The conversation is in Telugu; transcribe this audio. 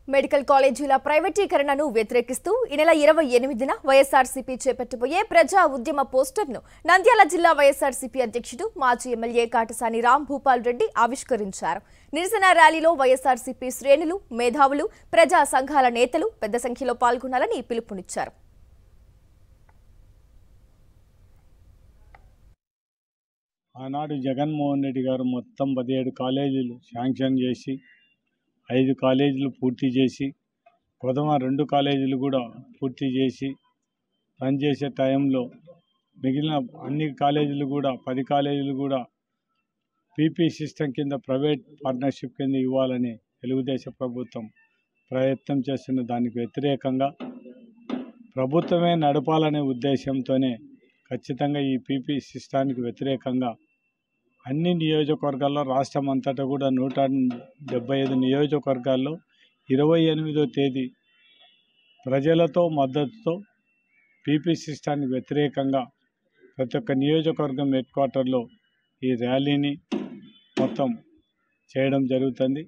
మెడికల్ కాలేజీల ప్రైవేటీకరణను వ్యతిరేకిస్తూ ఈ నెల 28న వైఎస్ఆర్సీపీ చేపట్టబోయే ప్రజా ఉద్యమ పోస్టర్ను నంద్యాల జిల్లా వైఎస్ఆర్సీపీ అధ్యక్షుడు మాజీ ఎమ్మెల్యే కాటసాని రామ్ భూపాల్ రెడ్డి ఆవిష్కరించారు. నిరసన ర్యాలీలో వైఎస్ఆర్సీపీ శ్రేణులు, మేధావులు, ప్రజా సంఘాల నేతలు పెద్ద సంఖ్యలో పాల్గొనాలని పిలుపునిచ్చారు. ఆనాడు జగన్మోహన్ రెడ్డి గారు మొత్తం 17 కాలేజీలు శాంక్షన్ చేసి 5 కాలేజీలు పూర్తి చేసి ప్రథమ 2 కాలేజీలు కూడా పూర్తి చేసి పనిచేసే టైంలో మిగిలిన అన్ని కాలేజీలు కూడా 10 కాలేజీలు కూడా పీపీ సిస్టమ్ కింద ప్రైవేట్ పార్ట్నర్షిప్ కింద ఇవ్వాలని తెలుగుదేశం ప్రభుత్వం ప్రయత్నం చేస్తున్న దానికి వ్యతిరేకంగా ప్రభుత్వమే నడపాలనే ఉద్దేశంతోనే ఖచ్చితంగా ఈ పీపీ సిస్టానికి వ్యతిరేకంగా అన్ని నియోజకవర్గాల్లో రాష్ట్రం అంతటా కూడా 175 నియోజకవర్గాల్లో 28వ తేదీ ప్రజలతో మద్దతుతో పీపీ సిస్టానికి వ్యతిరేకంగా ప్రతి ఒక్క నియోజకవర్గం హెడ్ క్వార్టర్లో ఈ ర్యాలీని మొత్తం చేయడం జరుగుతుంది.